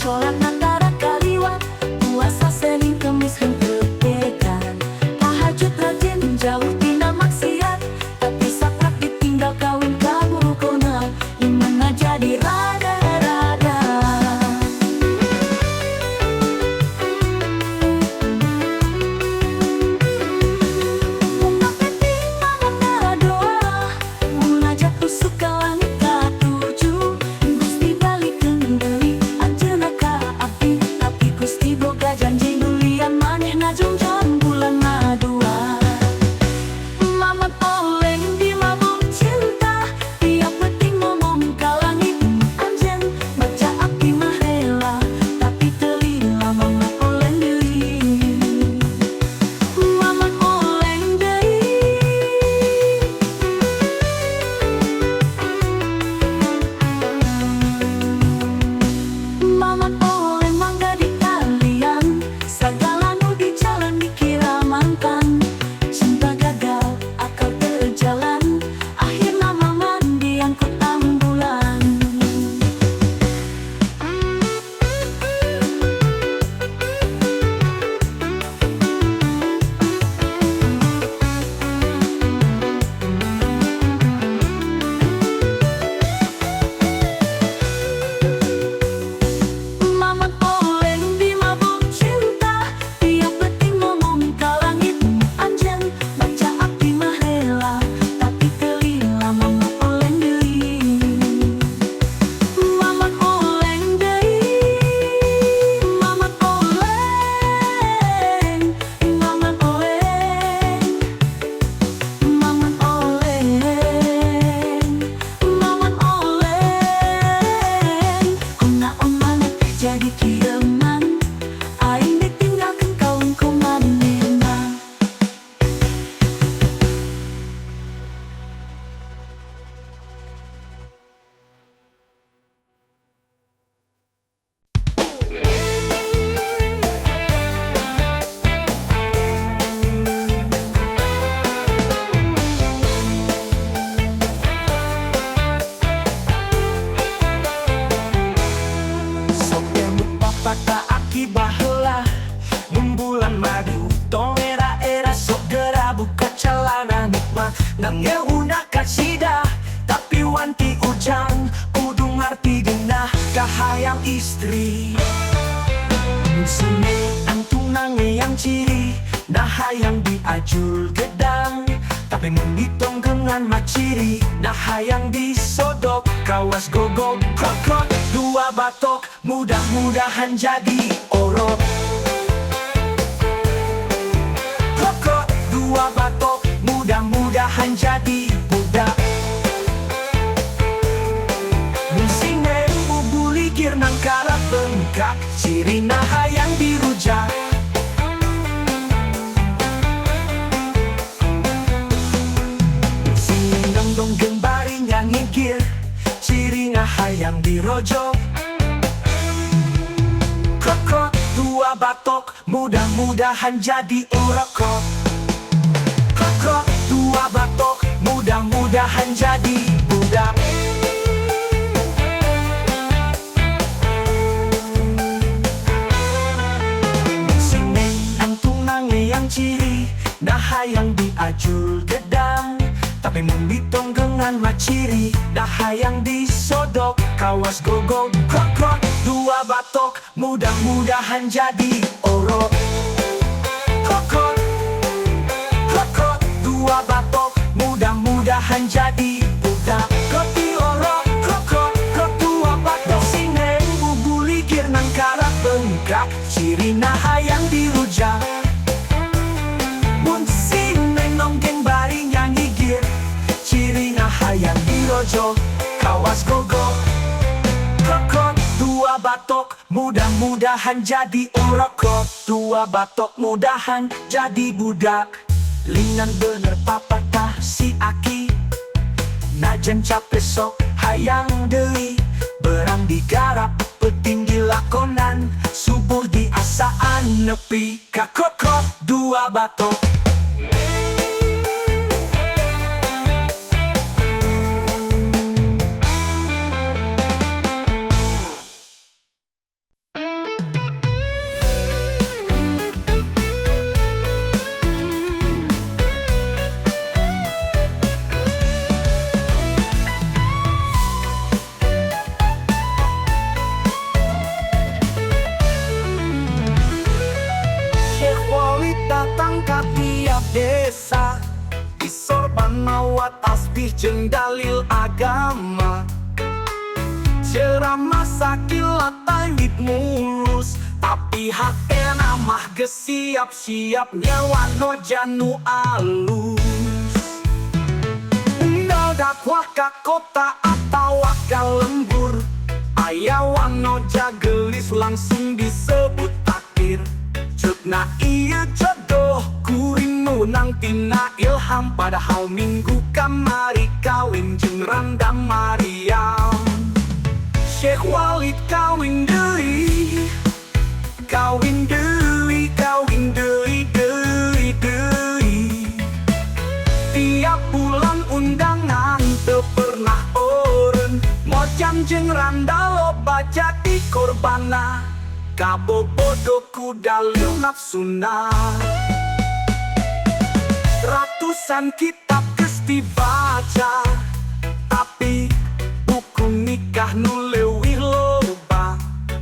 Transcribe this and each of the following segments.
sholat antara kaliwat, puasa Senin Kemis henteu-tekan, tahajud rajin jauh tina maksiat, tapi sapat ditinggal kawin kaburu kona, imanna jadi rada-rada. Muka penting mamana doa, munajat tusuk ka langit katujuh, Gusti balikeun deui anjeunna ka abdi, tapi Gusti boga janji nulian manehna jongjon bulanna dua. Mamat oleng di mabuk cinta, tiap penting ngomong ka langit anjeun, baca abdi mah rela, tapi teu lila mamat oleng deui. Mamat oleng deui. Mamat oleh mangga di kalian, sagala nu di jalan dikira mantan, cinta gagal akal berjalan, akhirna maman diangkut ambulan. Mamat oleng di mabuk cinta, tiap penting ngomong ka langit anjeun, baca abdi mah rela, tapi teu lila mamat oleng deui. Mamat oleng deui. Mamat oleng. Mamat oleng. Mamat oleng. Mamat oleng. Kunaon maneh jadi kiriman, aing ditinggalkeun kaum kumanehna. Sok nyambut papata aki baheula, mun bulan madu tong era-era sok geura buka celana nikmat, nangge una kasida tapi wanti ujang kudu ngarti geunah kahayang istri. Musine antung nange yang ciri, nah hayang diajul gedang, tapi mun ditonggengan mah ciri, nah hayang disodok kawas gogok krok-krok dua batok, mudah-mudahan jadi orok. Krok-krok dua batok, mudah-mudahan jadi budak. Musine bubuligir nang kara bengkak, cirina hayang dirujak. Sinong dong gembari nyangigir, cirina hayang dirojok. Krok-krok dua batok, mudah-mudahan jadi orok. Krok-krok dua batok, mudah-mudahan jadi budak. Sine antung nange yang ciri, nah hayang diajul gedang, tapi mun ditonggengan mah ciri, dah hayang disodok kawas gogok krok-krok dua batok, mudah-mudahan jadi orok. Krok-krok krok-krok dua batok, mudah-mudahan jadi budak. Kopi orok krok-krok krok dua batok, sineng bubuligir nang kara bengkak, cirina hayang dirujak. Mun sineng nonggeng bari nyangigir, cirina hayang dirojok kawas gogok. Krok-krok dua batok, mudah-mudahan jadi orok. Dua batok mudahan jadi budak. Lingan bener papatah si aki, najan capek sok hayang deui, berang digarap penting dilakonan, subuh diasaan nepi ka krok-krok dua batok. Bawa tasbih jeung dalil agama, ceramah sakilat tawhid mulus. Tapi hake namah siap-siap nyawa no janu alus. Undal dakwah ka kota atau ka lembur, aya wano jagelis langsung disebut takdir. Cutna iya jodoh kuring nunang tina ilham, padahal minggu kamari kawin jeung Randa Mariam. Syekh Walid kawin deui, kawin deui, kawin deui, deui, deui. Tiap bulan undangan teu pernah eureun, Mojang jeung Randa loba jadi korbana, kabobodo ku dalil nafsuna. Ratusan kitab geus dibaca, tapi buku nikah nu leuwih loba.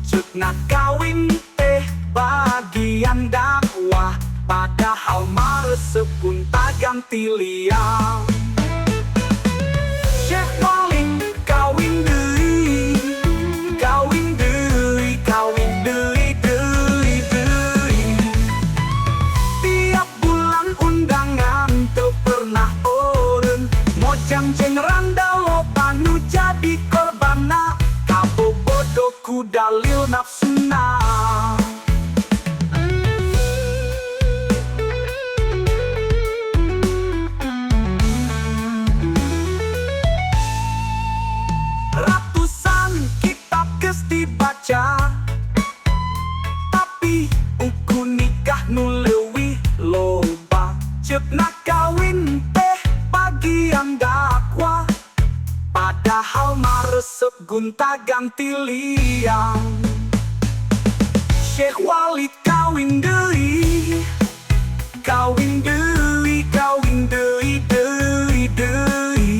Cutna kawin teh bagian dakwah, padahal maresep pun ganti liang. Syekh Maling kawin deui, kawin deui, kawin deui, deui, deui. Tiap bulan undangan teu pernah eureun, Mojang jeung Randa loba nu jadi korbana, kabobodo ku dalil nafsuna. Ratusan kitab geus dibaca, tapi buku nikah nu leuwih loba. Ceukna kawin teh bagian dakwah, padahal maresep gunta ganti liang. Syekh Walid kawin deui, kawin deui, kawin deui, deui, deui.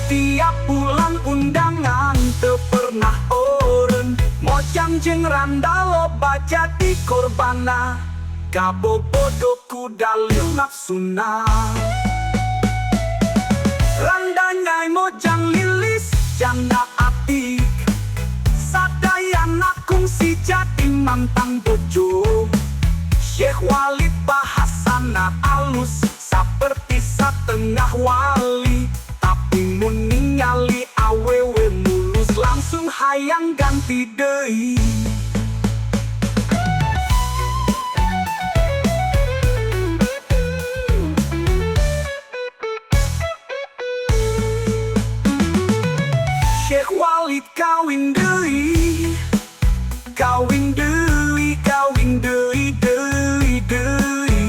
Tiap bulan undangan teu pernah eureun, Mojang jeung Randa loba jadi korbana, kabobodo ku dalil nafsuna. Randa nyai Mojang lilis janda atik, sadayana kungsi jadi mantan bojo. Syekh Walid bahasana alus saperti satengah wali, tapi mun ningali awewe mulus langsung hayang ganti deui. Syekh Walid kawin deui, kawin deui, kawin deui, deui, deui.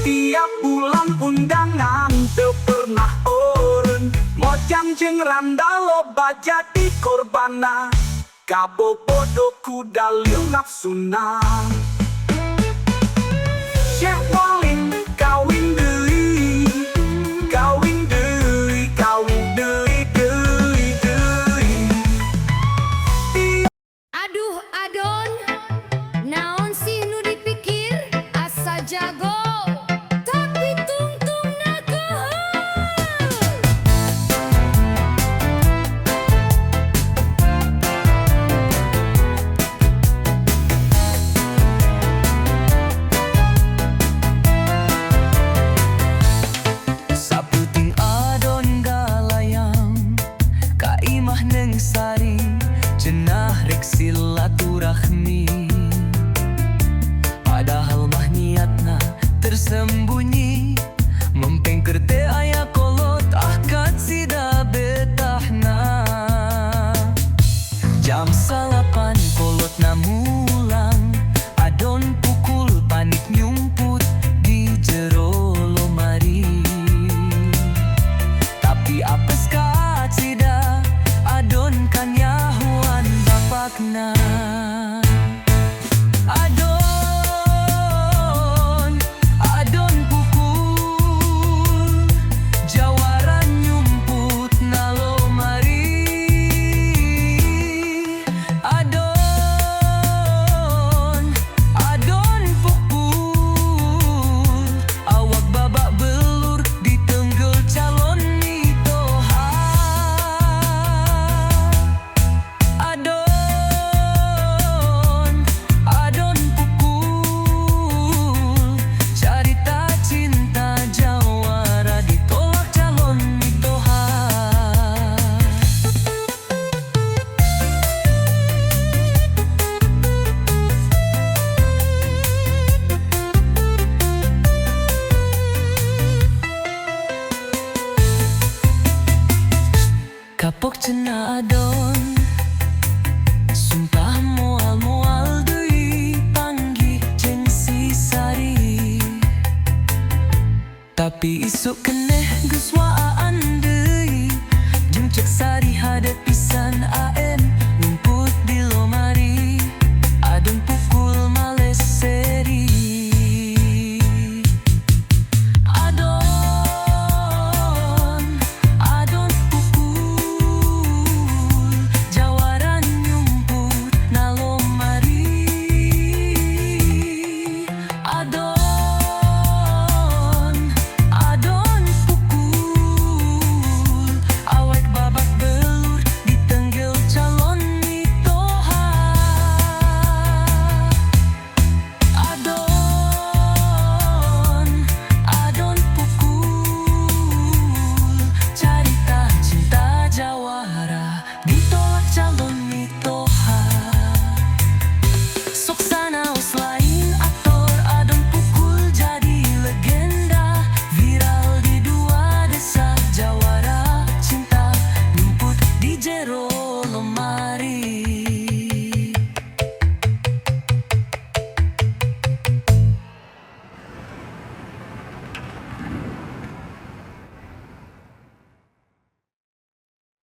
Tiap bulan undangan teu pernah eureun, Mojang jeung Randa loba jadi korbana, kabobodo ku dalil nafsuna. Syekh Walid kawin deui, kawin deui, kawin deui, deui, deui. Aduh adon, naon sih nu dipikir asa jago, tapi tungtungna keuheul. Saputing adon galayang, kaimah neng sari, cenah rek silaturahmi. Padahal mah niatna tersembunyi, mempengker teh aya kolot akad sida betahna. Jam 8 kolotna mulang, adon pukul panik nyumput di jero lomari. Tapi apes ka sida, adon kan yahuan bapakna. Adon, adon pukul cena adon. Sumpah moal-moal deui panggih jeung si Sari. Tapi isuk keneh